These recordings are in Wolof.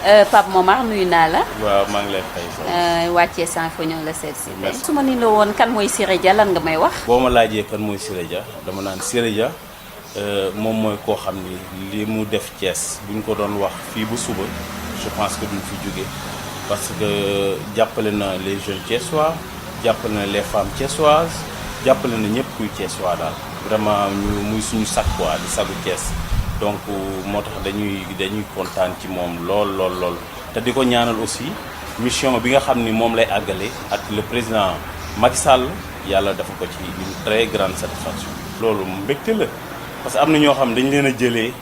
Pape Momar nuyu naa la. waaw maa ngi lay fay. wàccee Sanfo ñoo la seet si. su ma ni la woon kan mooy Siré Dia lan nga may wax. boo ma laajee kan mooy Siré Dia dama naan Siré Dia moom mooy koo xam ni li mu def Thiès bu ñu ko doon wax fii bu suba je pense que duñ fi jóge parce que jàppale na les jeunes thiessois jàppale na les femmes thiessoises jàppale na ñëpp kuy thiessois daal vraiment muy suñu sac quoi di sagu Thiès. donc moo tax dañuy kontaan ci moom lool te di ko ñaanal aussi mission bi nga xam ni moom lay àggale ak le président Macky Sall yàlla dafa ko ci une très grande satisfaction. loolu mbégte la parce que am na ñoo xam dañu leen a jëlee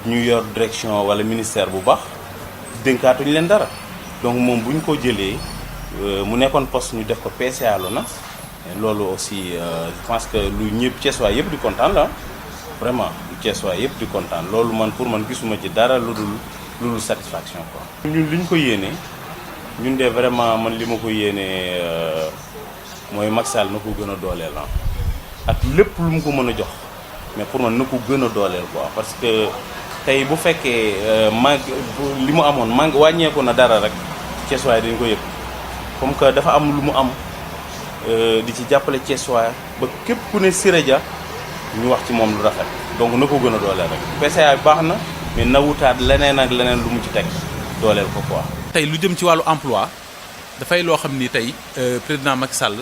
ñu yor direction wala ministère bu baax dénkaatuñu leen dara donc moom bu ñu ko jëlee mu nekkoon poste ñu def ko PCA l'ONAS loolu aussi je pense que lu ñëpp Thiessois yëpp di kontaan la vraiment. Thiessois yëpp di kontaan loolu man pour man gisuma ci dara lu dul satisfaction quoi. ñun li ñu ko yéene ñun de vraiment man li ma ko yéene mooy Macky Sall na ko gën a dooleel ak lépp lu mu ko mën a jox mais pour man na ko gën a dooleel quoi parce que tey bu fekkee li mu amoon wàññeeku na dara rek Thiessois dañu ko yëg comme que dafa am lu mu am di ci jàppale Thiessois ba képp ku ne Siré Dia ñu wax ci moom lu rafet. donc na ko gën a dooleel rek PCA bi baax na mais na wutaat leneen ak leneen lu mu ci teg dooleel ko quoi. tey lu jëm ci wàllu emploi dafay loo xam ni tey président Macky Sall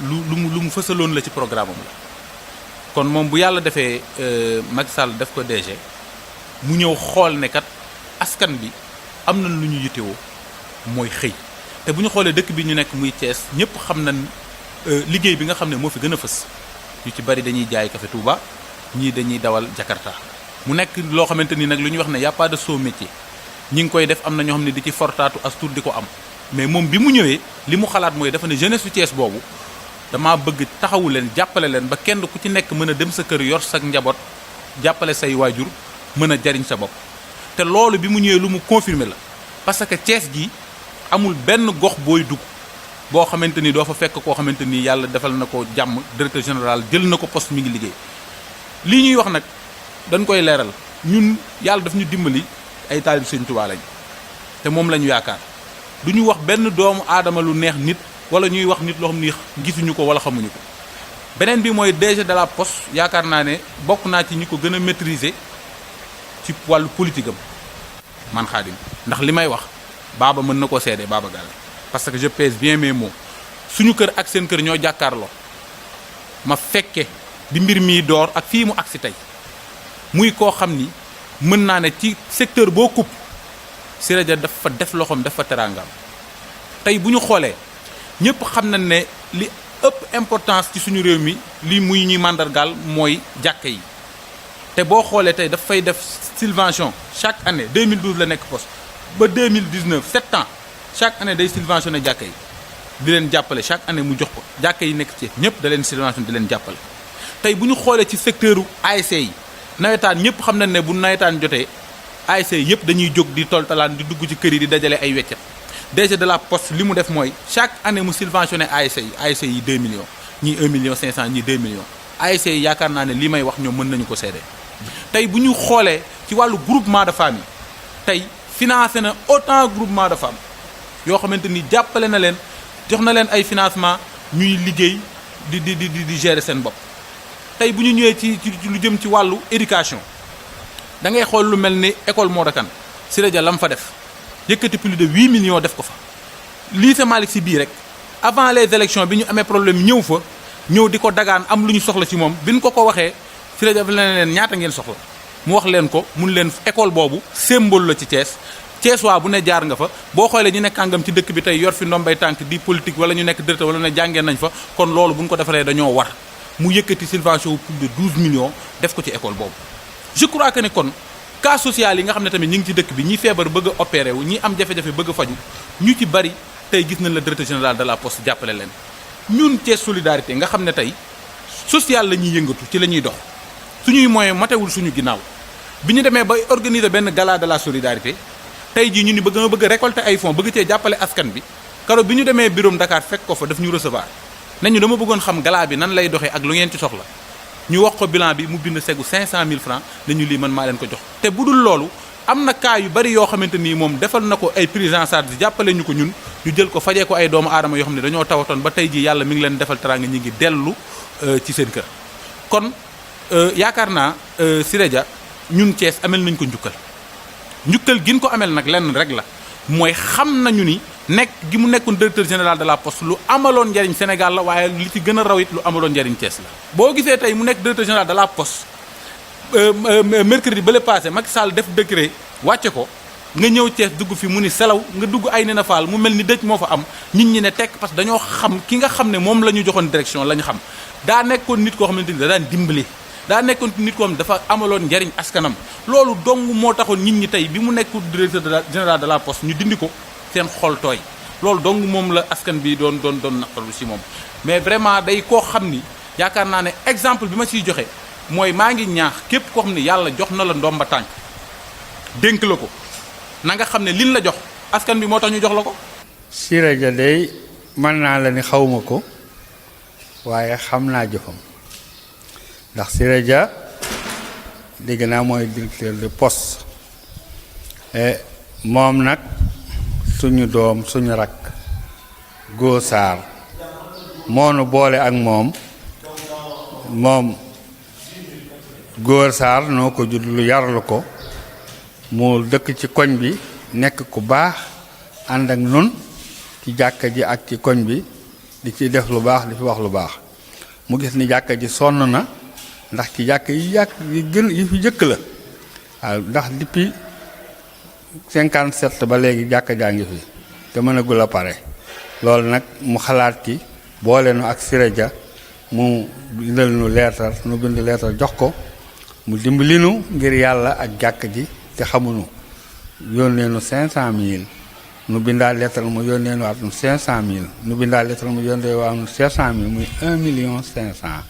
lu mu fësaloon la ci programme am la kon moom bu yàlla defee Macky Sall def ko DG mu ñëw xool ne kat askan bi am na lu ñu yittewoo mooy xëy te bu ñu xoolee dëkk bi ñu nekk muy Thiès ñëpp xam nañ liggéey bi nga xam ne moo fi gën a fës ñu ci bari dañuy jaay café Touba. ñii dañuy dawal Jakarta mu nekk loo xamante ni nag lu ñuy wax ne y a pas de sot métier ñi ngi koy def am na ñoo xam ne di ci fortaatu as tuut di ko am mais moom bi mu ñëwee li mu xalaat mooy dafa ne jeunesse su Thiès boobu damaa bëgg taxawu leen jàppale leen ba kenn ku ci nekk mën a dem sa kër yor sa njaboot jàppale say waajur mën a jariñ sa bopp te loolu bi mu ñëwee lu mu confirmer la parce que Thiès gi amul benn gox booy dugg boo xamante ni doo fa fekk koo xamante ni yàlla defal na ko jàmm directeur général jël na ko poste mi ngi liggéey lii ñuy wax nag dañ koy leeral ñun yàlla daf ñu dimbali ay taalib Sëñ Tuubaa lañ te moom la ñu yaakaar du ñu wax benn doomu aadama lu neex nit wala ñuy wax nit loo xam ni gisuñu ko wala xamuñu ko beneen bi mooy DG de la poste yaakaar naa ne bokk naa ci ñi ko gën a maîtriser ci wàllu politique am man Xaadim ndax li may wax baaba mën na koo seede Baba Galle parce que je pèse bien mes mots suñu kër ak seen kër ñoo jàkkaarloo ma fekke bi mbir mii door ak fii mu agsi tey muy koo xam ni mën naa ne ci secteur boo coupe Siré Dia dafa def loxoom dafa teraangaam tey bu ñu xoolee ñëpp xam nañ ne li ëpp importance ci suñu réew mi li muy ñuy màndargaal mooy jàkka yi te boo xoolee tey dafay def subvention chaque année 2012 la nekk poste ba 2019 7 ans chaque année day subventionné jàkka yi di leen jàppale chaque année mu jox ko jàkka yi nekk ci ñëpp da leen subventionné di leen jàppale tey bu ñu xoolee ci secteur u ASC yi nawetaan ñëpp xam nañ ne bu nawetaan jotee ASC yëpp dañuy jóg di toltalaan di dugg ci kër yi di dajale ay weccet DG de la poste li mu def mooy chaque année mu subventionné ASC yi 2 millions ñii 1 million 500 ñii 2 millions ASC yi yaakaar naa ne li may wax ñoom mën nañu ko seede tey bu ñu xoolee ci wàllu groupement de femmes yi tey financé na autant groupement de femmes yoo xamante ni jàppale na leen jox na leen ay financement ñuy liggéey di gérer seen bopp tey bu ñu ñëwee ci lu jëm ci wàllu éducation da ngay xool lu mel ni école Modou Kane Siré Dia la mu fa def yëkkati plus de 8 millions def ko fa lycée Malick Sy bii rek avant les élections bi ñu amee problème ñëw fa ñëw di ko dagaan am lu ñu soxla ci moom bi ñu ko waxee Siré Dia la leen ñaata ngeen soxla mu wax leen ko mun leen école boobu symbole la ci Thiès waa bu ne jaar nga fa boo xoolee ñu nekk kàngam ci dëkk bi tey yor fi ndombay tànk di politique wala ñu nekk directeur wala ne jàngee nañ fa kon loolu bu ñu ko defaree dañoo war mu yëkkati subvention plus de 12 millions def ko ci école boobu je crois que ne kon cas social yi nga xam ne tamit ñi ngi ci dëkk bi ñi feebar bëgg a opéré wu ñi am jafe-jafe bëgg a faju ñu ci bari tey gis nañ la directeur général de la poste jàppale leen ñun Thiès solidarité nga xam ne tey social la ñuy yëngatu ci la ñuy dox suñuy moyen matewul suñu ginnaaw bi ñu demee ba organiser benn gala de la solidarité tey jii ñu ni bëgg a récolter ay fonds bëgg cee jàppale askan bi karo bi ñu demee bureau Dakar fekk ko fa daf ñu recevoir nañu dama bëggoon xam gala bi nan lay doxee ak lu ngeen ci soxla ñu wax ko bilan bi mu bind segu 500 000 francs nañu lii man maa leen ko jox te bu dul loolu am na cas yu bari yoo xamante nii moom defal na ko ay prise en charge jàppale ñu ko ñun ñu jël ko fajee ko ay doomu aadama yoo xam ne dañoo tawatoon ba tey jii yàlla mi ngi leen defal teraanga ñi ngi dellu ci seen kër. kon yaakaar naa Siré Dia ñun Thiès amel nañ ko njukkal gin ko amel nag lenn rek la mooy xam nañu ni nekk gi mu nekkoon directeur général de la poste lu amaloon njariñ Sénégal la waaye li ci gën a raw it lu amaloon njariñ Thiès la. boo gisee tey mu nekk directeur général de la poste mercredi ba le passé Macky Sall def décret wàcce ko nga ñëw Thiès dugg fi mu ni selaw nga dugg ay Nena Fall mu mel ni dëj moo fa am nit ñi ne tekk parce que dañoo xam ki nga xam ne moom la ñu joxoon direction la ñu xam daa nekkoon nit koo xamante ni da daan dimbali. daa nekkoon nit ko xam dafa amaloon njariñ askanam loolu dong moo taxoon nit ñi tey bi mu nekk directeur général de la poste ñu dindi ko seen xol tooy loolu dong moom la askan bi doon naqaru ci moom. mais vraiment day koo xam ni yaakaar naa ne exemple bi ma ciy joxe mooy maa ngi ñaax képp koo xam ne yàlla jox na la ndomba tànk dénk la ko na nga xam ne liñ la jox askan bi moo tax ñu jox la ko. Siré Dia day mën naa la ni xawma ko waaye xam naa jëfam. ndax Siré Dia dégg naa mooy directeur de poste moom nag suñu doom suñu rakk Go Sarr moo nu boole ak moom Go Sarr noo ko judd lu yarlu ko mu dëkk ci koñ bi nekk ku baax ànd ak nun ci jàkka ji ak ci koñ bi di ci def lu baax di fi wax lu baax mu gis ni jàkka ji sonn na ndax ci jàkk yi fi jëkk la waaw ndax depuis 57 ba léegi jàkka jaa ngi fi te mënagul a pare loolu nag mu xalaat ki boole nu ak Siré Dia mu bindal nu leetar nu bind leetar jox ko mu dimbali nu ngir yàlla ak jàkk ji te xamuñu yónnee nu 500.000 nu bindaa leetar mu yónnee nu waat nu 500.000 nu bindaa leetar mu yónnee waat nu 500.000 muy 1.500.000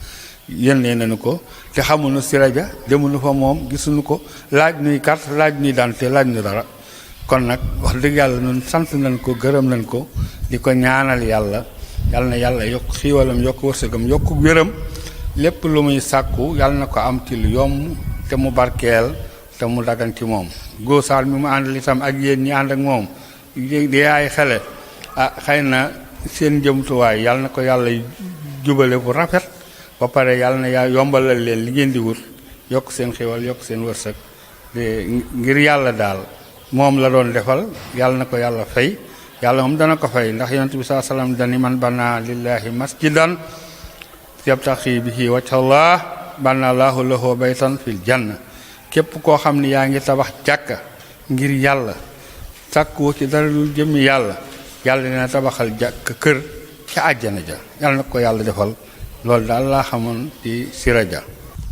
yónnee nañu ko te xamuñu Siré Dia demuñu fa moom gisuñu ko laaj nuy carte laaj nuy dante laaj nu dara kon nag wax dëgg yàlla ñun sant nañ ko gërëm nañ ko di ko ñaanal yàlla na yàlla yokk xiiwalam yokk wërsëgam yokk wéram lépp lu muy sàkku yàlla na ko am ci lu yomb te mu barkeel te mu dagan ci moom. Go Sarr mi mu àndal itam ak yéen ñi ànd ak moom di ay xele xëy na seen jëmtuwaay yàlla na ko yàlla jubale bu rafet ba pare yàlla na yaa yombalal leen li ngeen di wut yokk seen xiiwal yokk seen wërsëg ngir yàlla daal moom la doon defal yàlla na ko yàlla fay yàlla moom dana ko fay ndax yonent bi sallallahu alayhi wasallam dani man bana lillahi masjidan yabtaxi bihi wajhallah bana lahu lahu baytan fil janna képp koo xam ne yaa ngi tabax jàkka ngir yàlla sàkkuwu ci dara lu jëmmi yàlla dina tabaxal jàkk kër ca àjjana ja yàlla na ko yàlla defal loolu daal laa xamoon ci Siré Dia.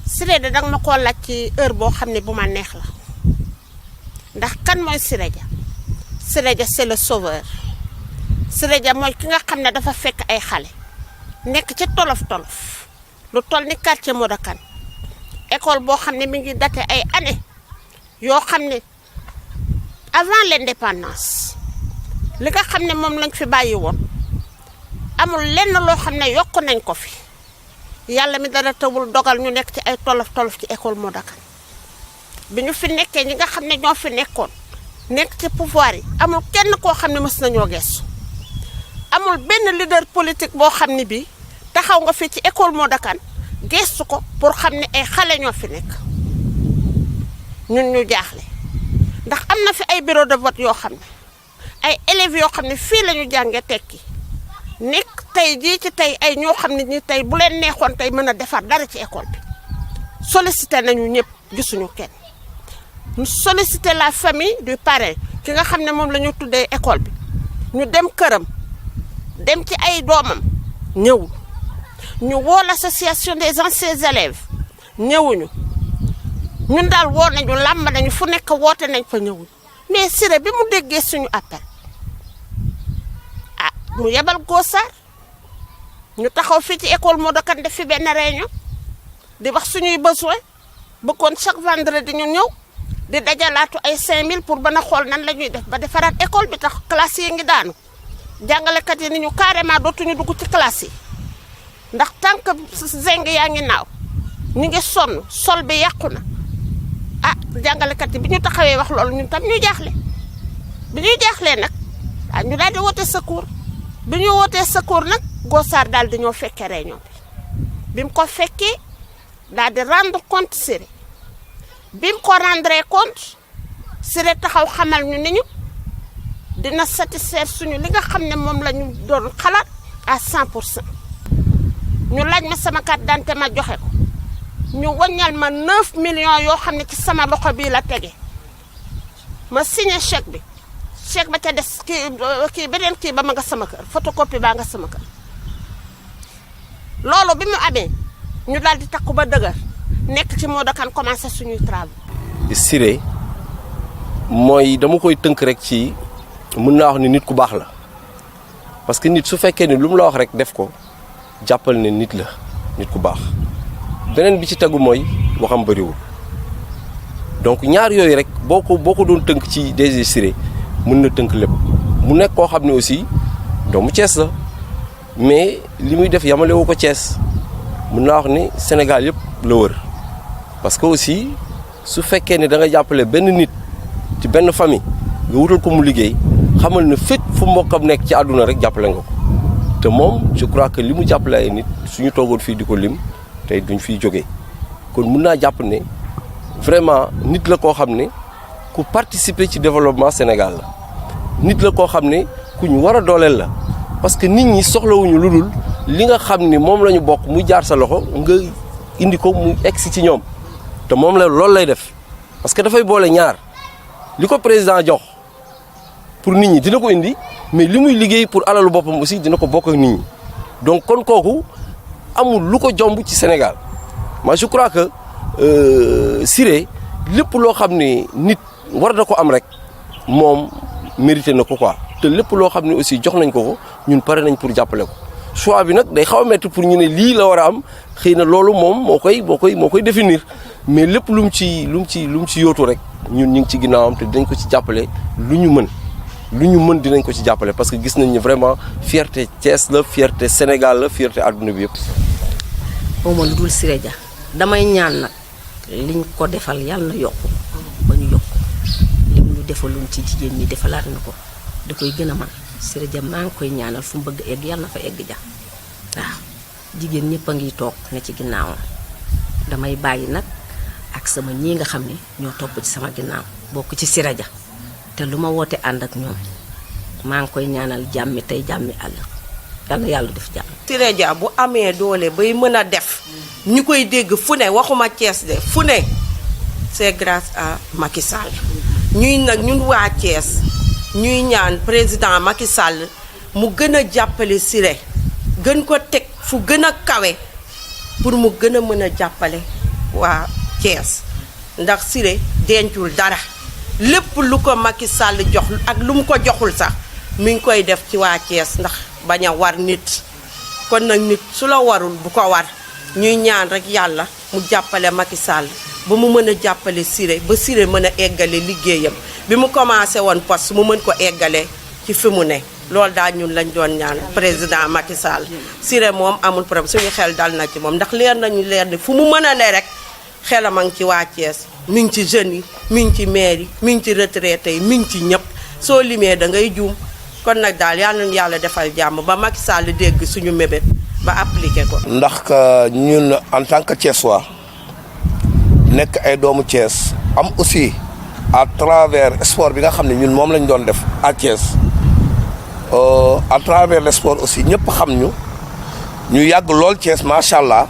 Siré Dia danga ma koo laaj ci heure boo xam ne bu ma neex la ndax kan mooy Siré Dia. Siré Dia c'est le sauveur Siré Dia mooy ki nga xam ne dafa fekk ay xale nekk ci tolof lu toll ni quartier Modou Kane école boo xam ne mi ngi daté ay années yoo xam ne avant l'indépendance li nga xam ne moom lañ fi bàyyi woon amul lenn loo xam ne yokk nañ ko fi yàlla mi dara tawul dogal ñu nekk ci ay tolof ci école Modou Kane bi ñu fi nekkee ñi nga xam ne ñoo fi nekkoon nekk ci pouvoir yi amul kenn koo xam ne mës nañoo gestu amul benn leader politique boo xam ne bii taxaw nga fi ci école Modou Kane gestu ko pour xam ne ay xale ñoo fi nekk ñun ñu jaaxle ndax am na fi ay bureau de vote yoo xam ne ay élèves yoo xam ne fii la ñu jàngee tekki nekk tey jii ci tey ay ñoo xam ne ñi tey bu leen neexoon tey mën a defar dara ci école bi sollicité nañu ñëpp gisuñu kenn ñu sollicité la famille du parrain ki nga xam ne moom la ñu tuddee école bi ñu dem këram dem ci ay doomam ñëwul ñu woo l'association des anciens élèves ñëwuñu ñun daal woo nañu làmb nañu fu nekk woote nañ fa ñëwuñu mais Siré bi mu déggee suñu appel mu yebal Go Sarr ñu taxaw fii ci école Modou Kane def fi benn réunion di wax suñuy besoin bëggoon chaque vendredi ñu ñëw di dajalaatu ay 5000 pour bana xool nan la ñuy def ba defaraat école bi tax classe yi ngi daanu jàngalekat yi ni ñu carrément dootuñu dugg ci classe yi ndax tànk zeng yaa ngi naaw ñu ngi sonn sol bi yàqu na jàngalekat yi bi ñu taxawee wax loolu ñun tam ñu jaaxle bi ñuy jaaxlee nag waaw ñu daal di woote secours bi ñu wootee secours nag Gossard daal di ñoo fekkee réunion bi mu ko fekkee daal di rendre compte Siré bi mu ko rendre compte Siré taxaw xamal ñu ni ñu dina satisfaire suñu li nga xam ne moom la ñu doon xalaat à 100%. ñu laaj ma sama carte d'identité ma joxe ko ñu wàññal ma 9 millions yoo xam ne ci sama loxo bii la tege ma signé chèque bi chèque ba ca des kii beneen kii ba ma nga sama kër photocopie baa nga sama kër loolu bi mu amee ñu daal di takku ba dëgër nekk ci moo dakan commencé suñuy travaux. Siré mooy dama koy tënk rek ci mën naa wax ni nit ku baax la parce que nit su fekkee ni lu mu la wax rek def ko jàppal ne nit la nit ku baax beneen bi ci tegu mooy waxam bëriwul donc ñaar yooyu rek boo ko doon tënk ci DG Siré mën na tënk lépp mu nekk koo xam ne aussi doomu Thiès la mais li muy def yamalewu ko Thiès mën naa wax ni Sénégal yëpp la wër parce que aussi su fekkee ne da nga jàppale benn nit ci benn famille nga wutal ko mu liggéey xamal ne fépp fu mbokkam nekk ci àdduna rek jàppale nga ko te moom je crois que li mu jàppale ay nit suñu toogoon fii di ko lim tey duñ fiy jógee kon mun naa jàpp ne vraiment nit la koo xam ne ku participer ci développement Sénégal la nit la koo xam ne ku ñu war a dooleel la parce que nit ñi soxlawuñu lu dul li nga xam ni moom la ñu bokk muy jaar sa loxo nga indi ko mu egsi ci ñoom te moom la loolu lay def parce que dafay boole ñaar li ko président jox pour nit ñi dina ko indi mais li muy liggéey pour alalu boppam aussi dina ko bokk ak nit ñi donc kon kooku amul lu ko jomb ci Sénégal moi je crois que Siré lépp loo xam ne nit war na ko am rek moom mérité na ko quoi te lépp loo xam ne aussi jox nañ ko ñun pare nañ pour jàppale ko choix bi nag day xaw a métti pour ñu ne lii la war a am xëy na loolu moom moo koy définir mais lépp lu mu ci yóotu rek ñun ñu ngi ci ginnaawam te dinañ ko ci jàppale lu ñu mën dinañ ko ci jàppale parce que gis nañ ni vraiment fierté Thiès la fierté Sénégal la fierté àdduna bi yëpp. xaw ma lu dul Siré Dia damay ñaan nag liñ ko defal yàlla na yokku ba ñu yokku lim ñu defaloon ci jigéen ñi defalaat na ko da koy gën a man Siré Dia maa ngi koy ñaanal fu mu bëgg egg yàlla na fa egg ja waaw jigéen ñëpp a ngi toog ne ci ginnaawam damay bàyyi nag ak sama ñii nga xam ne ñoo topp ci sama ginnaaw bokk ci Siré Dia te lu ma woote ànd ak ñoom maa ngi koy ñaanal jàmmi tey jàmmi àll yàlla yàlla def jàmm. Siré Dia bu amee doole bay mën a def ñu koy dégg fu ne waxuma Thiès de fu ne c'est grâce à Macky Sall ñuy nag ñun waa Thiès ñuy ñaan président Macky Sall mu gën a jàppale Siré gën ko teg fu gën a kawe pour mu gën a mën a jàppale waa Thiès ndax Siré dencul dara lépp lu ko Macky Sall jox ak lu mu ko joxul sax mi ngi koy def ci waa Thiès ndax bañ a war nit kon nag nit su la warul bu ko war ñuy ñaan rek yàlla mu jàppale Macky Sall ba mu mën a jàppale Siré ba Siré mën a eggale liggéeyam bi mu commencé woon poste mu mën ko eggale ci fi mu ne loolu daal ñun lañ doon ñaan président Macky Sall Siré moom amul problème suñu xel dal na ci moom ndax leer nañu leer ni fu mu mën a ne rek xelam a ngi ci waa Thiès mi ngi ci jeunes yi mi ngi ci maire yi mi ngi ci retraité yi mi ngi ci ñëpp soo limee da ngay juum kon nag daal yàlla nañu yàlla defal jàmm ba Macky Sall dégg suñu mébét ba appliqué ko. ndax ñun en tant que Thiessois nekk ay doomu Thiès am aussi à travers sport bi nga xam ne ñun moom lañ doon def à Thiès à travers le sport aussi ñëpp xam ñu yàgg lool Thiès macha allah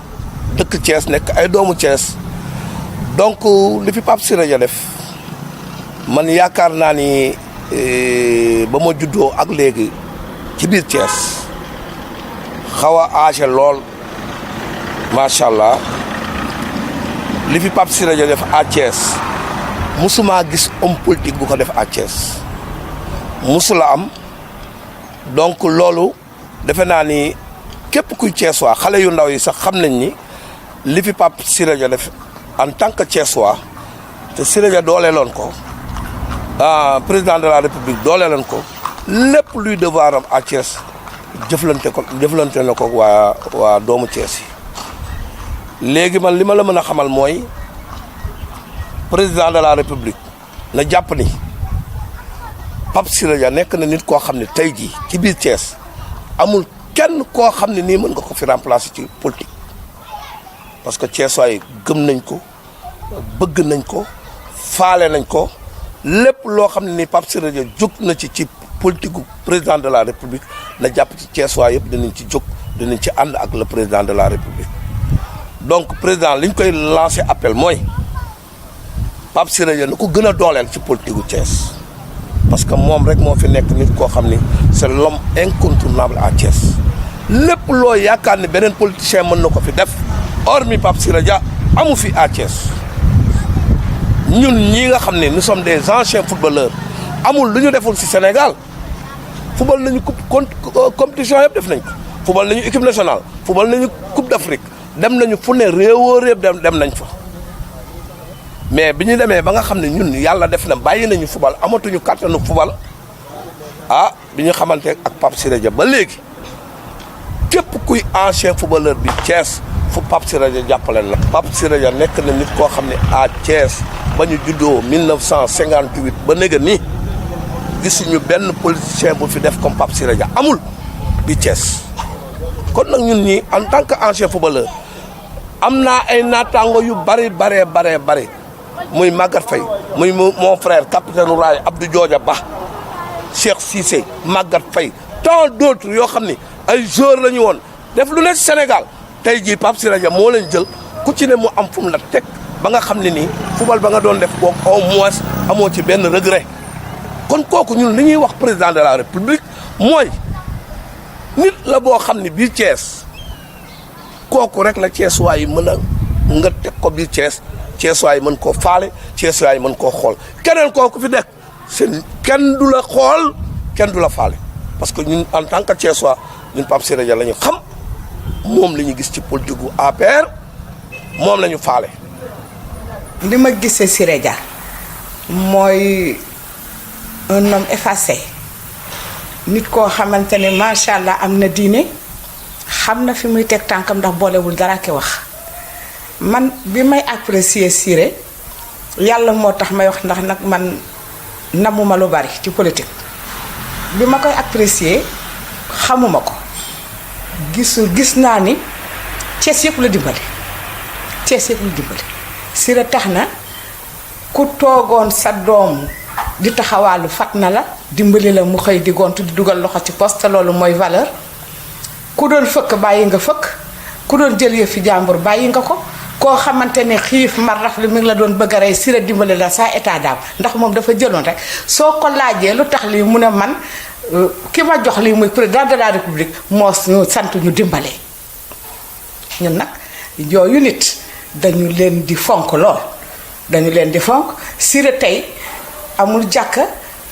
dëkk Thiès nekk ay doomu Thiès donc li fi Pape Siré Dia def man yaakaar naa ni ba ma juddoo ak léegi ci biir Thiès xaw a âgé lool macha allah li fi Pape Siré Dia def à Thiès musuma gis homme politique bu ko def à Thiès musula am donc loolu defe naa ni képp kuy Thiessois xale yu ndaw yi sax xam nañ ni li fi Pape Siré Dia def en tant que Thiessois te Siré Dia dooleeloon ko président de la République dooleeloon ko lépp luy devoir am à Thiès jëflante na ko waa doomu Thiès yi léegi man li ma la mën a xamal mooy président de la république na jàpp ni Pape Siré Dia nekk na nit koo xam ne tey jii ci biir Thiès amul kenn koo xam ne nii mën nga ko fi remplacer ci politique parce que Thiès waay gëm nañ ko bëgg nañ ko faale nañ ko lépp loo xam ne nii Pape Siré Dia jóg na ci politique gu président de la république na jàpp ci Thiès waay yëpp dinañ ci jóg dinañ ci ànd ak le président de la république donc président li ñu koy lancer appel mooy Pape Siré Dia na ko gën a dooleel ci politique gu Thiès parce que moom rek moo fi nekk nit koo xam ni c'est l'homme incontournable à Thiès lépp loo yaakaar ni beneen politicien mën na ko fi def hormis Pape Siré Dia amu fi à Thiès ñun ñii nga xam ne nous sommes des anciens footballeurs amul lu ñu deful ci Sénégal football nañu compétition yëpp def nañ ko football nañu équipe nationale football nañu coupe d'Afrique dem nañu fu ne réewoo réew dem nañ fa mais bi ñu demee ba nga xam ne ñun yàlla def na bàyyi nañu football amatuñu kàttanu football ah bi ñu xamante ak Pape Siré Dia ba léegi képp kuy ancien footballeur bi Thiès fu Pape Siré Dia jàppale la. Pape Siré Dia nekk na nit koo xam ne à Thiès ba ñu juddoo 1958 ba léegi nii gisuñu benn politicien bu fi def comme Pape Siré Dia amul bi Thiès kon nag ñun ñii en tant que ancien footballeur am naa ay naataango yu bari muy Maguette Faye muy mon frère capitaine Rail Abdou Diodia Ba Cheikh Cissé Maguette Faye tant d'autres yoo xam ni ay joueurs la ñu woon def lu ne Sénégal tey jii Pape Siré Dia moo leen jël ku ci ne mu am fu mu la teg ba nga xam ne nii football ba nga doon def kooku au moins amoo ci benn regret kon kooku ñun li ñuy wax président de la république mooy nit la boo xam ne biir Thiès kooku rek la Thiès waay mën a nga teg ko biir Thiès waay mën koo faale Thiès waay mën koo xool keneen kooku fi nekk seen kenn du la xool kenn du la faale parce que ñun en tant que Thiès waa ñun Pape Siré Dia la ñu xam moom la ñu gis ci politique gu APR moom la ñu faale. li ma gisee Siré Dia mooy un homme effacé nit koo xamante ne macha allah am na diine xam na fi muy teg tànkam ndax boolewul dara ki wax. man bi may apprécier Siré yàlla moo tax may wax ndax nag man namuma lu bari ci politique bi ma koy apprécier xamuma ko gis naa ni Thiès yëpp la dimbali Siré tax na ku toogoon sa doom di taxawaalu fat na la dimbali la mu xëy di gontu di dugal loxo ci poste loolu mooy valeur ku doon fëkk bàyyi nga fëkk ku doon jël yëfi jàmbur bàyyi nga ko koo xamante ne xiif mar raf li mi ngi la doon bëgg a rey Siré dimbali la saa état d'âme ndax moom dafa jëloon rek soo ko laajee lu tax lii mu ne man ki ma jox lii muy président de la république moo ñu sant ñu dimbale ñun nag yooyu nit dañu leen di fonk lool dañu leen di fonk Siré tey amul jàkka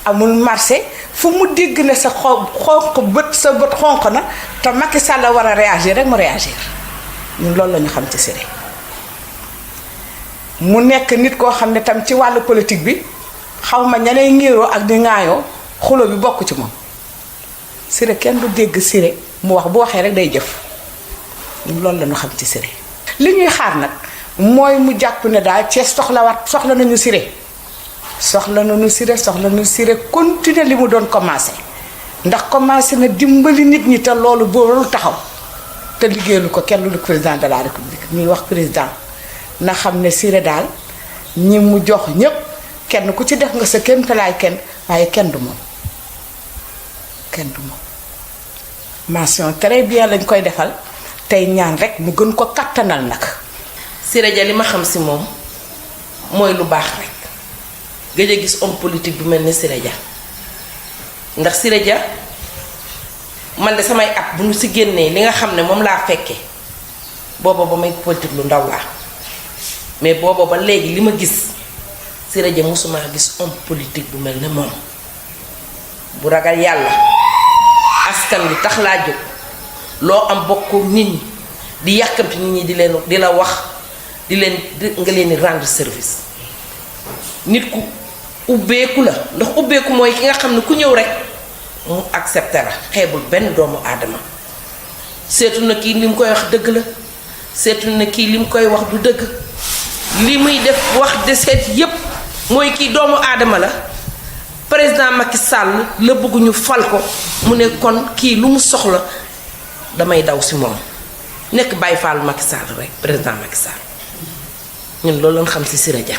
amul marché fu mu dégg ne sa xonq bët sa bët xonq na te Macky Sall la war a réagir rek mu réagir ñun loolu la ñu xam ci Siré mu nekk nit koo xam ne tam ci wàllu politique bi xaw ma ñeneen ngéeroo ak di ŋaayoo xulo bi bokk ci moom Siré kenn du dégg Siré mu wax bu waxee rek day jëf ñun loolu la ñu xam ci Siré li ñuy xaar nag mooy mu jàpp ne daal Thiès soxla nañu Siré soxla nañu Siré continuer li mu doon commencé ndax commencé na dimbali nit ñi te loolu boolu taxaw te liggéeyalu ko kenn lu président de la république ñuy wax président na xam ne Siré daal ñi mu jox ñépp kenn ku ci def nga sa kenn talaay kenn waaye kenn du moom mention très bien lañ koy defal tey ñaan rek mu gën ko kattanal nag. Siré Dia li ma xam si moom mooy lu baax rek gëj a gis homme politique bu mel ni Siré Dia ndax Siré Dia man de samay at bu ñu si génnee li nga xam ne moom laa fekke booba ba may politique lu ndaw laa mais booba ba léegi li ma gis Siré Dia mosuma gis homme politique bu mel ne moom bu ragal yàlla askan wi tax laa jóg loo am bokk nit ñi di yàkkamti nit ñi di la wax nga leen di rendre service nit ku ubbeeku la ndax ubbeeku mooy ki nga xam ne ku ñëw rek mu accepté la xeebul benn doomu aadama seetu na kii li mu koy wax dëgg la seetu na kii li mu koy wax du dëgg li muy def wax de seet yépp mooy kii doomu aadama la président Macky Sall la bëgg ñu fal ko mu ne kon kii lu mu soxla damay daw si moom nekk Baye Fall Macky Sall rek président Macky Sall ñun loolu lañ xam si Siré Dia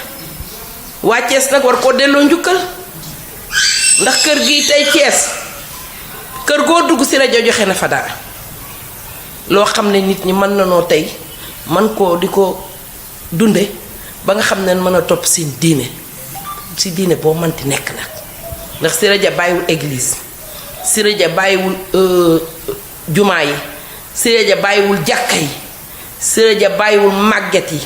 waa Thiès nag war koo delloo njukkal ndax kër gi tey Thiès kër goo dugg Siré Dia joxe na fa dara loo xam ne nit ñi mën na noo tey man koo di ko dunde ba nga xam ne mën a topp si diine boo manti nekk nag ndax Siré Dia bàyyiwul église Siré Dia bàyyiwul jumaa yi Siré Dia bàyyiwul jàkka yi Siré Dia bàyyiwul màgget yi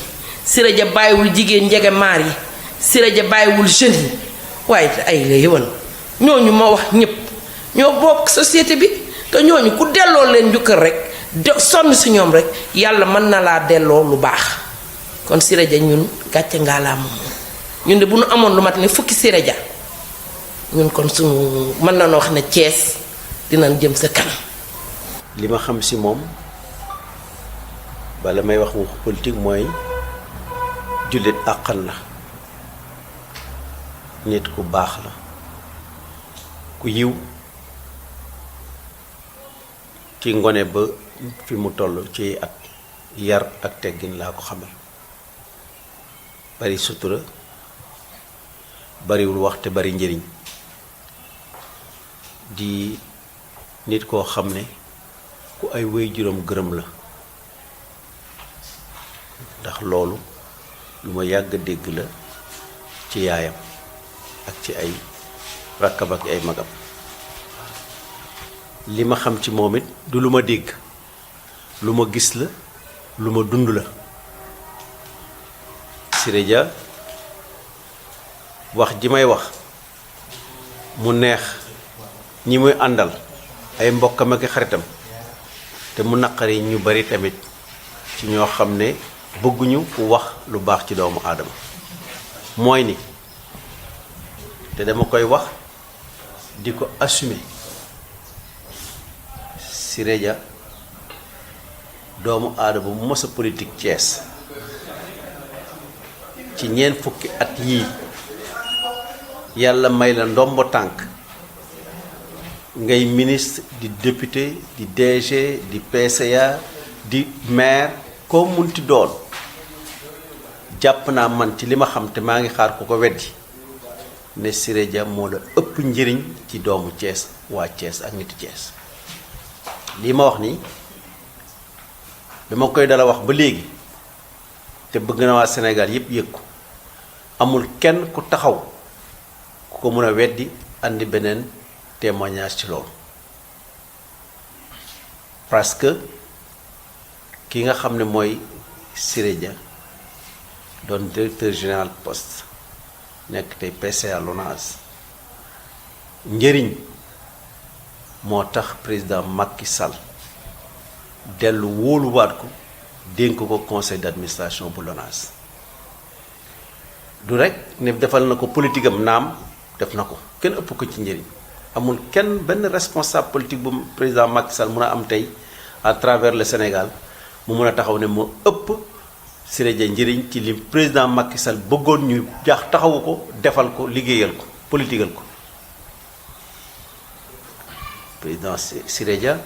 Siré Dia bàyyiwul jigéen njege maar yi Siré Dia bàyyiwul jeunes yi waaye ay la yëwan ñooñu ma wax ñépp ñoo bokk société bi te ñooñu ku delloo leen njukkal rek sonn si ñoom rek yàlla mën na laa delloo lu baax kon Siré Dia ñun gàcce ngaa laa moom ñun de bu nu amoon lu mat ne fukki Siré Dia ñun kon suñu mën na noo wax ne Thiès dinañ jëm sa kanam. li ma xam si moom bala may wax waxu politique mooy jullit àqan la nit ku baax la ku yiw ci ngone ba fi mu toll ci at yar ak teggin laa ko xamal bari sutura bariwul wax te bari njëriñ di nit koo xam ne ku ay waajuram gërëm la ndax loolu lu ma yàgg dégg la ci yaayam ak ci ay rakkam ak ay magam li ma xam ci moom it du lu ma dégg lu ma gis la lu ma dund la Siré Dia wax ji may wax mu neex ñi muy àndal ay mbokkam ak xaritam te mu naqari ñu bari tamit ci ñoo xam ne bëgguñu ku wax lu baax ci doomu aadama mooy ni te dama koy wax di ko assumer Siré Dia doomu aadama bu mos a politique Thiès ci ñeent fukki at yii yàlla may la ndombo tànk ngay ministre di député di DG di PCA di maire koo munti doon jàpp naa man ci li ma xam te maa ngi xaar ku ko weddi ne Siré Dia moo la ëpp njëriñ ci doomu Thiès waa Thiès ak niti Thiès lii ma wax nii dama koy dala wax ba léegi te bëgg na waa Sénégal yépp yëg ko amul kenn ku taxaw ku ko mën a weddi andi beneen témoignage ci loolu parce que ki nga xam ne mooy Siré Dia doon directeur général poste nekk tey PCA LONASE njëriñ moo tax président Macky Sall dellu wóoluwaat ko dénk ko conseil d'administration bu LONASE du rek ne defal na ko politique am naam def na ko kenn ëpp ko ci njëriñ amul kenn benn responsable politique bu président Macky Sall mun a am tey à travers le Sénégal mu mun a taxaw ne moo ëpp Siré Dia njëriñ ci li président Macky Sall bëggoon ñu jaax taxawu ko defal ko liggéeyal ko politigal ko président Siré Dia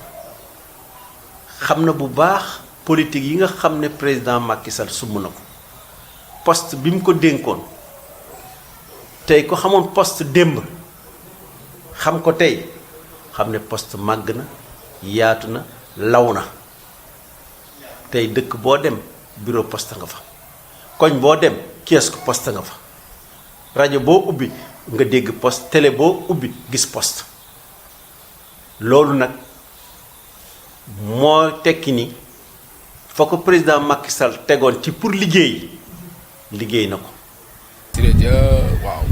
xam na bu baax politique yi nga xam ne président Macky Sall sumb na ko poste bi mu ko dénkoon tey ko xamoon poste démb xam ko tey xam ne poste màgg na yaatu na law na tey dëkk boo dem bureau poste nga fa koñ boo dem kiosque poste nga fa rajo boo ubbi nga dégg poste télé boo ubbi gis poste loolu nag moo tekki ni fa ko président Macky Sall tegoon ci pour liggéey na ko. Siré Dia waaw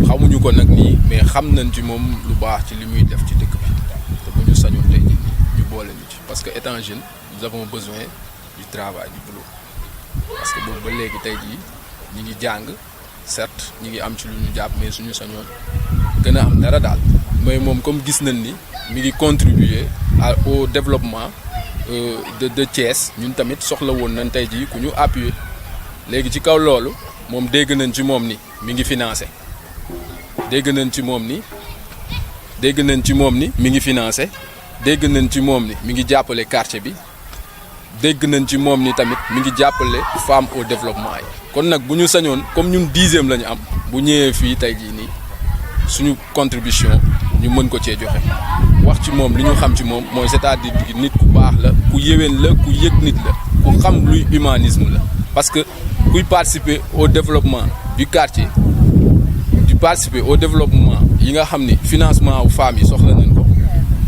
xamuñu ko nag nii mais xam nañ ci moom lu baax ci li muy def ci dëkk bi te bu ñu sañoon tey jii ñu boole ñu ci parce que étant jeune nous avons besoin du travail du boulot parce que boobu ba léegi tey jii ñi ngi jàng certes ñi ngi am ci lu ñu jàpp mais suñu sañoon gën a am dara daal mais moom comme gis nañ ni mi ngi contribuer au développement de Thiès ñun tamit soxla woon nañ tey jii ku ñu appuyer léegi ci kaw loolu moom dégg nañ ci moom ni mi ngi financé dégg nañ ci moom ni mi ngi financé dégg nañ ci moom ni mi ngi jàppale quartier bi dégg nañ ci moom ni tamit mi ngi jàppale femme au développement yi. kon nag bu ñu sañoon comme ñun 10e la ñu am bu ñëwee fii tey jii nii suñu contribution ñu mën ko cee joxe wax ci moom li ñu xam ci moom mooy c'est-à-dire nit ku baax la ku yéwén la ku yëg nit la ku xam luy humanisme la parce que kuy participer au développement du quartier di participer au développement yi nga xam ni financement wu femmes yi soxla nañ ko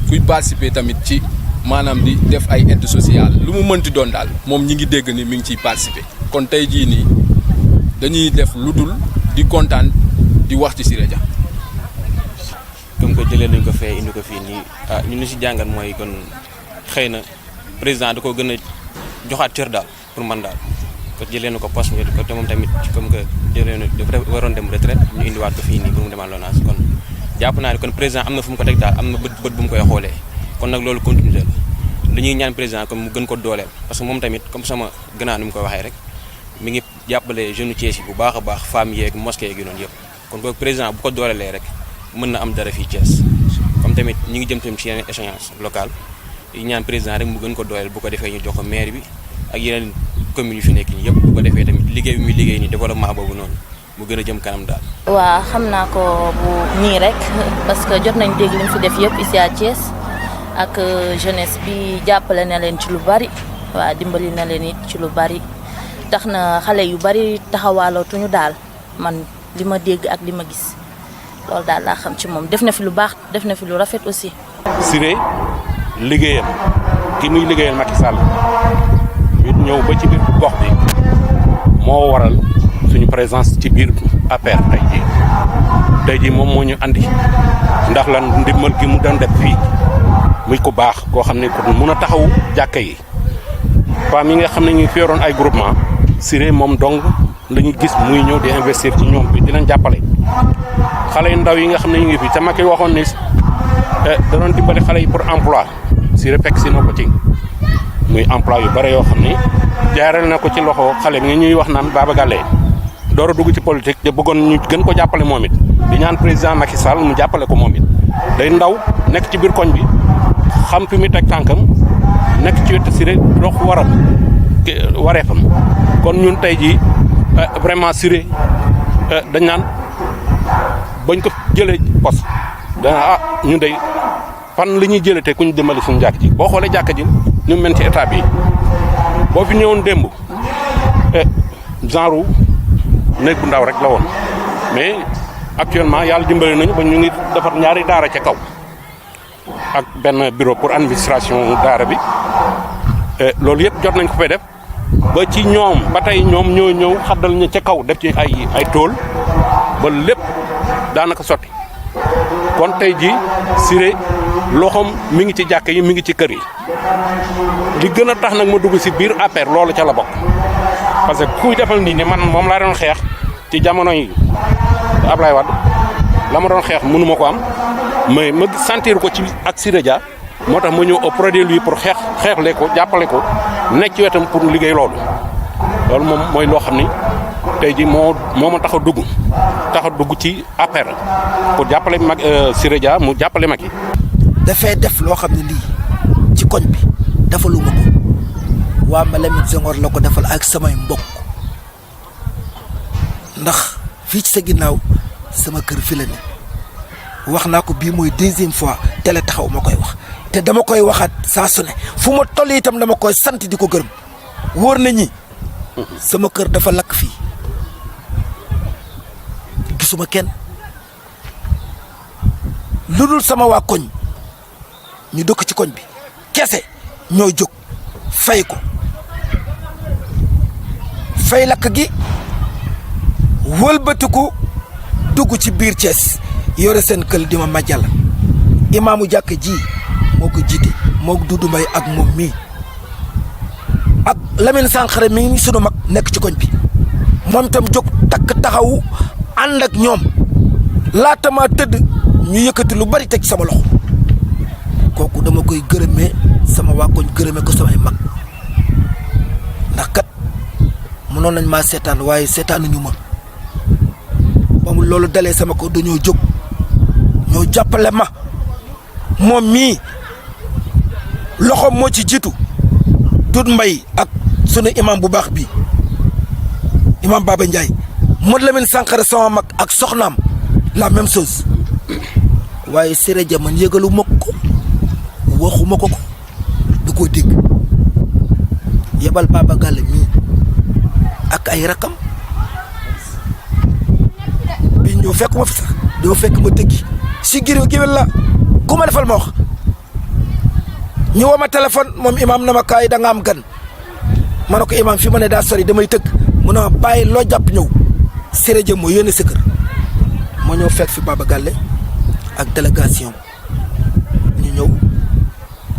kuy participer tamit ci maanaam di def ay aide sociale lu mu mënti doon daal moom ñi ngi dégg ni mi ngi ciy participer kon tey jii nii dañuy def lu dul di kontaan di wax ci Siré Dia. comme que jëlee nañ ko fee indi ko fii nii ñun li si jàngat mooy kon xëy na président da ko gën a joxaat cër daal pour man daal ko jëlee na ko poste bi te moom tamit comme que jëlee na dafa waroon dem retraite ñu indiwaat ko fii nii pour mu demaat LONASE kon jàpp naa ne kon président am na fu mu ko teg daal am na bët bu mu koy xoolee kon nag loolu continuité la li ñuy ñaan président comme mu gën ko dooleel parce que moom tamit comme sama gannaaw ni mu koy waxee rek mi ngi jàppale jeune Thiès yi bu baax a baax femmes yeeg mosquée yeeg yu noonu yëpp kon kooku président bu ko doolelee rek mën na am dara fii Thiès comme tamit ñi ngi jëm tamit ci yeneen échéance locale yi ñaan président rek mu gën ko dooleel bu ko defee ñu jox ko maire bi ak yeneen communes yu fi nekk nii yëpp bu ko defee tamit liggéey bi muy liggéey nii développement boobu noonu mu gën a jëm kanam daal. waaw xam naa ko bu nii rek parce que jot nañ dégg li mu fi def yëpp ici à Thiès ak jeunesse bi jàppale na leen ci lu bari waaw dimbali na leen it ci lu bari tax na xale yu bari taxawaalootuñu daal man li ma dégg ak li ma gis loolu daal laa xam ci moom def na fi lu baax def na fi lu rafet aussi. Siré liggéeyam ki muy liggéeyal Macky Sall it ñëw ba ci biir gox bi moo waral suñu présence ci biir APR tey jii moom moo ñu andi ndax lan ndimbal gi mu doon def fii muy ko baax koo xam ne ko mun a taxaw jàkka yi femmes yi nga xam ne ñu fi yoroon ay groupement Siré moom dong la ñu gis muy ñëw di investir ci ñoom bi dinañ jàppale xale yu ndaw yi nga xam ne ñu ngi fi te Macky waxoon ni da doon dimbali xale yi pour emploi Siré fekk si na ko ci muy emploi yu bare yoo xam ni jaaral na ko ci loxo xale bi nga ñuy wax naan Baba Galle door a dugg ci politique te bëggoon ñu gën ko jàppale moom it di ñaan président Macky Sall mu jàppale ko moom it day ndaw nekk ci biir koñ bi xam fi muy teg tànkam nekk ci wetu Siré dox wareefam kon ñun tey jii vraiment Siré dañ naan bañ ko jëlee poste dana ñu day fan li ñuy jëlee te ku ñu dimbali suñu jàkk ji boo xoolee jàkk ji ñu mel ci état bi boo fi ñëwoon démb genre néeg bu ndaw rek la woon mais actuellement yàlla dimbali nañu ba ñu ngi defar ñaari daara ca kaw ak benn bureau pour administration daara bi loolu yëpp jot nañ ko fay def ba ci ñoom ba tey ñoom ñoo ñëw xaddal ñu ca kaw def ci ay tool ba lépp daanaka sotti kon tey ji Siré loxoom mi ngi ci jàkk yi mi ngi ci kër yi li gën a tax nag ma dugg si biir APR loolu ca la bokk parce que kuy defal nii ne man moom laa doon xeex ci jamono yi Ablaye Wade la ma doon xeex mënu ma ko am mais ma sentir ko ci ak Siré Dia moo tax ma ñëw auprès de lui pour xeexle ko jàppale ko nekk ci wetam pour liggéey loolu moom mooy loo xam ni tey ji moo ma tax a dugg ci APR pour jàppale mag Siré Dia mu jàppale mag yi. dafay def loo xam ne lii ci koñ bi defaluma ko waa Malamine Senghor la ko defal ak samay mbokk ndax fii ci sa ginnaaw sama kër fi la ne wax naa ko bii mooy deuxième fois télé taxaw ma koy wax te dama koy waxaat saa su ne fu ma toll itam dama koy sant di ko gërëm wóor na ñi sama kër dafa lakk fii gisuma kenn lu dul sama waa koñ ñu dëkk ci koñ bi kese ñoo jóg fay ko fay lakk gi wëlbatiku dugg ci biir Thiès yore seen kël di ma majjal imaamu jàkk ji moo ko jiite moo ko Dudu Mbay ak moom mii ak Lamine Sankhare mi ngi sunu mag nekk ci koñ bi moom itam jóg takk taxawu ànd ak ñoom laata maa tëdd ñu yëkkati lu bari teg sama loxo kooku dama koy gërëmee sama waa koñ gërëmee ko samay mag ndax kat mënoon nañ maa seetaan waaye seetaanuñu ma ba mu loolu dalee sama ko dañoo jóg ñoo jàppale ma moom mii loxoom moo ci jiitu Doudou Mbaye ak sunu imam bu baax bi imam Baba Ndiaye Modou Lamine Sankharé sama mag ak soxnaam la même chose waaye Siré Dia man yëgalu ma ko waxuma ko da koo dégg yebal Baba Galle mii ak ay rakam bi ñëw fekk ma fi sax doo fekk ma tëggi si géwél la ku ma defal ma wax ñu woo ma téléphone moom imam na ma kaay da nga am gan ma ne ko imam fi ma ne daa sori damay tëgg mu ne ma bàyyi loo jàpp ñëw Siré Dia moo yónnee sa kër ma ñëw fekk fi Baba Galle ak délégation ñu ñëw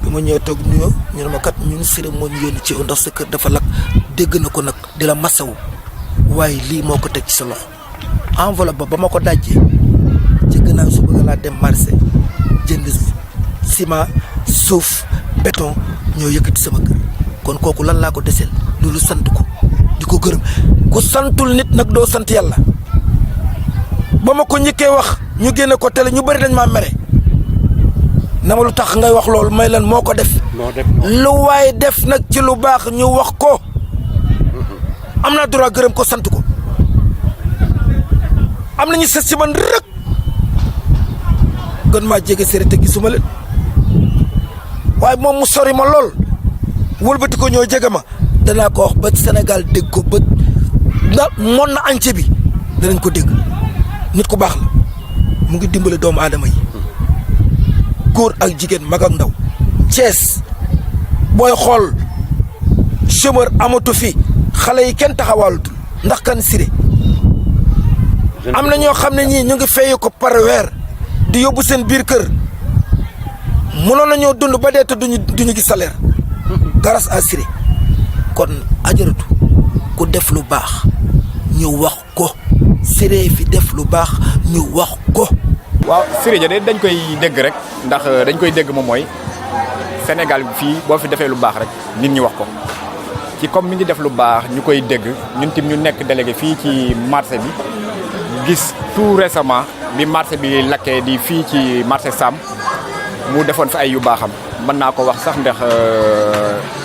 bi ma ñëwee toog nuyoo ñu ne ma kat ñun Siré moo ñu yónni ci ndax sa kër dafa lakk dégg na ko nag di la masawu waaye lii moo ko teg ci sa loxo enveloppe ba ma ko dajjee ci gannaaw su bëgg laa dem marché jënd ciment suuf béton ñoo yëkkati sama kër kon kooku lan laa ko deseel loolu sant ko di ko gërëm ku santul nit nag doo sant yàlla ba ma ko njëkkee wax ñu génne ko télé ñu bëri dañ maa mere na ma lu tax ngay wax loolu may leen moo ko def lu waaye def nag ci lu baax ñu wax ko am naa droit gërëm ko sant ko am nañu sës ci man rek gën maa jege Siré te gisuma leen waaye moom mu sori ma lool wëlbati ko ñoo jege ma danaa ko wax ba Sénégal dégg ko ba na mon na ance bi danañ ko dégg nit ku baax la mu ngi dimbale doomu aadama yi góor ak jigéen mag ak ndaw Thiès booy xool chômeur amatu fi xale yi kenn taxawaalutul ndax kan Siré am na ñoo xam ne ñii ñu ngi fay ko par weer di yóbbu seen biir kër mënoon nañoo dund ba dee te duñu gis salaire grâce à Siré kon ajaratu ku def lu baax ñu wax ko Siré fi def lu baax ñu wax ko. waaw Siré Dia de dañ koy dégg rek ndax dañ koy dégg moom mooy Sénégal fii boo fi defee lu baax rek nit ñi wax ko ci comme mi ngi def lu baax ñu koy dégg ñun tim ñu nekk délégué fii ci marché bi gis tout récemment bi marché bi lakkee di fii ci marché Sam mu defoon fi ay yu baaxam mën naa ko wax sax ndax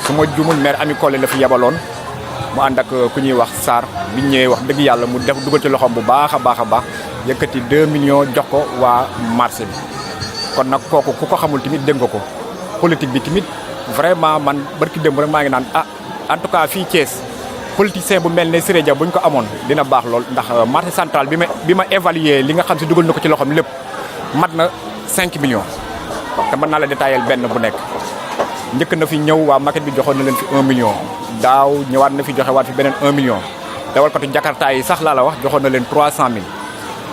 su ma jumul maire Ami Collé la fi yebaloon mu ànd ak ku ñuy wax Sarr bi ñëwee wax dëgg yàlla mu def dugal ci loxoom bu baax a baax a baax yëkkati 2 millions jox ko waa marché bi kon nag kooku ku ko xamul tamit dégg nga ko politique bi tamit vraiment man barki démb rek maa ngi naan en tout cas fii Thiès politicien bu mel ne Siré Dia bu ñu ko amoon dina baax lool ndax marché central bi ma évalué li nga xam si dugal na ko ci loxoom lépp mat na 5 millions te mën naa la détaillé benn bu nekk njëkk na fi ñëw waa maquette bi joxoon na leen fi 1 million daaw ñëwaat na fi joxewaat fi beneen 1 million dawalkatu Jakarta yi sax laa la wax joxoon na leen 300 000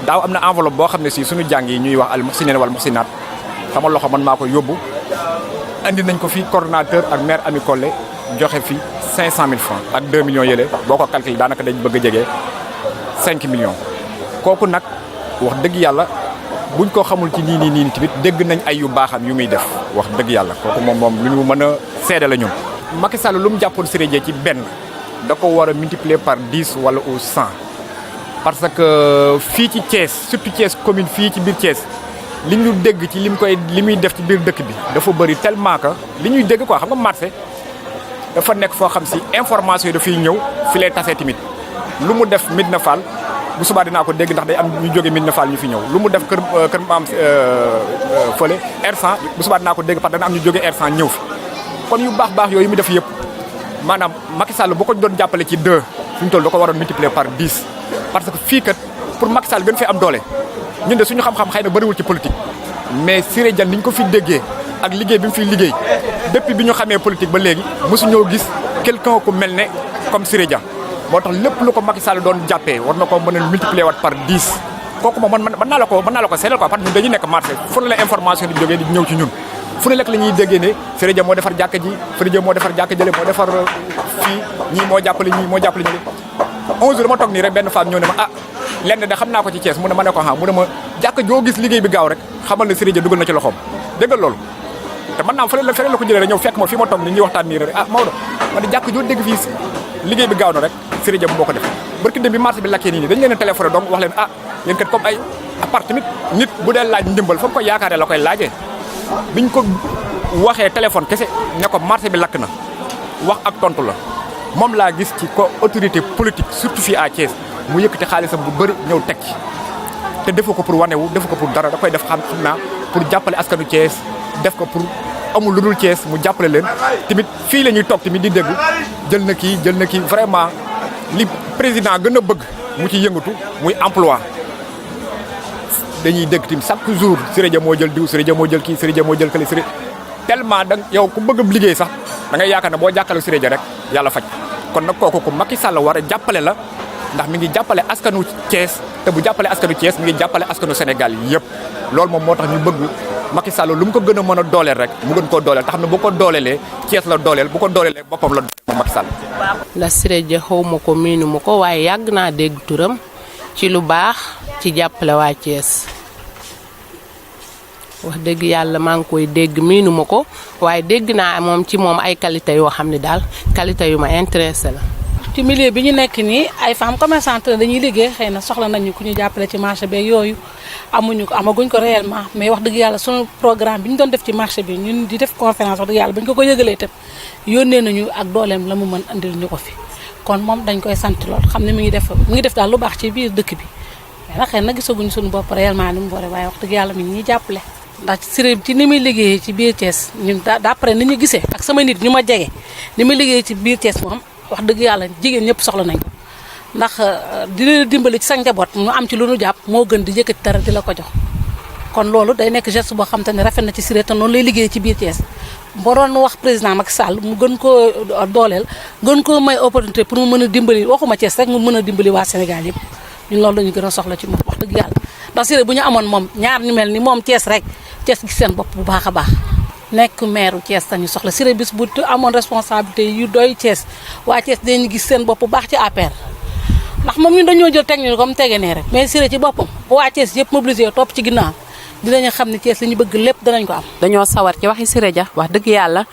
daaw am na enveloppe boo xam ne si suñu jàng yi ñuy wax al muhsineen wal muhsinaat sama loxo man maa ko yóbbu andi nañ ko fi coordonnateur ak maire Ami Collé joxe fi 500 000 francs ak 2 millions yële boo ko calculé daanaka dañ bëgg a jege 5 millions kooku nag wax dëgg yàlla buñ ko xamul ci nii tamit dégg nañ ay yu baaxam yu muy def wax dëgg yàlla kooku moom lu ñu mën a seede la ñun. Macky Sall lu mu jàppoon Siré Dia ci benn da ko war a multiplier par 10 wala ou 100 parce que fii ci Thiès surtout Thiès commune fii ci biir Thiès li ñu dégg ci li muy def ci biir dëkk bi dafa bëri tellement que li ñuy dégg quoi xam nga marché dafa nekk foo xam si information yi dafay ñëw fi lay tasee tamit lu mu def Médina Fall bu subaa dinaa ko dégg ndax day am ñu jóge Médina Fall ñu fi ñëw lu mu def kër maam fële R100 bu subaa dinaa ko dégg parce que dana am ñu jóge R100 ñëw fi kon yu baax yooyu mu def yëpp maanaam Macky Sall bu ko doon jàppale ci 2 fi mu toll da ko waroon multiplier par 10 parce que fii kat pour Macky Sall gën fee am doole ñun de suñu xam-xam xëy na bëriwul ci politique mais Siré Dia ni ñu ko fi déggee ak liggéey bi mu fiy liggéey depuis bi ñu xamee politique ba léegi mosuñoo gis quelqu'un ku mel ne comme Siré Dia moo tax lépp lu ko Macky Sall doon jàppee war na ko mën a multiplier waat par 10 kooku moom mën naa la ko seedal quoi parce que ñun dañuy nekk marché fu ne la information di jógee di ñëw ci ñun fu ne lekk la ñuy déggee ne Siré Dia moo defar jàkka ji Siré Dia moo defar jàkka jële moo defar fii ñii moo jàppale ñi 11 jours ma toog nii rek benn femme ñëw ne ma lenn de xam naa ko ci Thiès mu ne ma ne ko mu ne ma jàkka joo gis liggéey bi gaaw rek xamal ne Siré Dia dugal na ci loxoom déggal loolu te mën naa feneen la ko jëlee rek ñëw fekk ma fii ma toog ni ñuy waxtaan nii rek Maodo ma ne jàkka joo dégg fii liggéey bi gaaw na rek Siré Dia moo ko def barki dem bi marché bi lakkee nii dañ leen a téléphoné donc wax leen ah yéen kat comme ay appartement nit bu dee laaj ndimbal fa mu ko yaakaaree la koy laajee biñ ko waxee téléphone kese ne ko marché bi lakk na wax ak tontu la moom laa gis ci ko autorité politique surtout fii à Thiès mu yëkkati xaalisam bu bëri ñëw teg ci te defu ko pour wanewu defu ko pour dara da koy def xam naa pour jàppale askanu Thiès def ko pour amul lu dul Thiès mu jàppale leen tamit fii la ñuy toog tamit di dégg jël na kii vraiment li président gën a bëgg mu ci yëngatu muy emploi dañuy dégg tamit chaque jour Siré Dia moo jël diw Siré Dia moo jël kii Siré Dia moo jël kële Siré tellement da yow ku bëgg liggéey sax da ngay yaakaar ne boo jàkkaarloo Siré Dia rek yàlla faj kon nag kooku ku Macky Sall war a jàppale la ndax mi ngi jàppale askanu Thiès te bu jàppale askanu Thiès mi ngi jàppale askanu Sénégal yëpp loolu moom moo tax ñu bëgg Macky Sall lu mu ko gën a mën a dooleel rek mu gën koo dooleel te xam ne bu ko dooleelee Thiès la dooleel bu ko dooleelee boppam la dooleel Macky Sall. ndax Siré Dia xaw ma ko miinu ma ko waaye yàgg naa dégg turam ci lu baax ci jàppale waa Thiès wax dëgg yàlla maa ngi koy dégg miinu ma ko waaye dégg naa moom ci moom ay qualité yoo xam ne daal qualité yu ma intéressé la. ci milieu bi ñu nekk nii ay femmes commerçantes dañuy liggéey xëy na soxla nañu ku ñu jàppale ci marché beeg yooyu amaguñ ko réellement mais wax dëgg yàlla sunu programme bi ñu doon def ci marché bi ñun di def conférence wax dëgg yàlla ba ñu ko yëgalee itam yónnee nañu ak dooleem la mu mën andil ñu ko fi kon moom dañ koy sant lool xam ne mi ngi def daal lu baax ci biir dëkk bi mais nag xëy na gisaguñu suñu bopp réellement ni mu waree waaye wax dëgg yàlla mi ngi ñuy jàppale ndax Siré ci ni muy liggéeyee ci biir Thiès ñun d'après ni ñu gisee ak sama nit ñu ma jege ni muy liggéeyee ci biir Thiès moom wax dëgg yàlla jigéen ñëpp soxla nañ ko ndax dina dimbali ci sa njaboot mu am ci lu nu jàpp moo gën di yëkkati dara di la ko jox kon loolu day nekk geste boo xam te ne rafet na ci Siré te noonu lay liggéey ci biir Thiès boo doon wax président Macky Sall mu gën koo dooleel gën koo may opportunité pour mu mën a dimbali waxuma Thiès rek mu mën a dimbali waa Sénégal yëpp ñun loolu lañu gën a soxla ci moom wax dëgg yàlla ndax Siré bu ñu amoon moom ñaar ñu mel ni moom Thiès rek Thiès gis seen bopp bu baax a baax nekk maire Thiès tañu soxla Siré bis bu amoon responsabilité yu doy Thiès waa Thiès dañu gis seen bopp bu baax ci APR ndax moom ñun dañoo jël technique comme tege nee rek mais Siré ci boppam bu waa Thiès yëpp mobilisé topp ci ginnaaw dinañu xam ne Thiès li ñu bëgg lépp danañ ko am. dañoo sawar ci waxi Siré Dia wax dëgg yàlla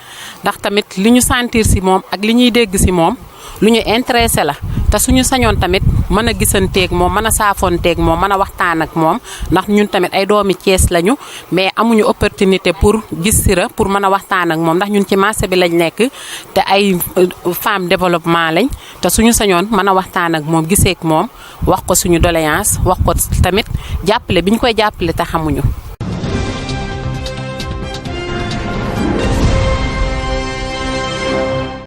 ndax tamit li ñu sentir si moom ak li ñuy dégg si moom lu ñu intéressé la te suñu sañoon tamit mën a gisanteeg moom mën a saafoonteeg moom mën a waxtaan ak moom ndax ñun tamit ay doomi Thiès lañu mais amuñu opportunité pour gis Siré pour mën a waxtaan ak moom ndax ñun ci marché bi lañ nekk te ay femme développement lañ te suñu sañoon mën a waxtaan ak moom giseek moom wax ko suñu doléance wax ko tamit jàppale bi ñu koy jàppale te xamuñu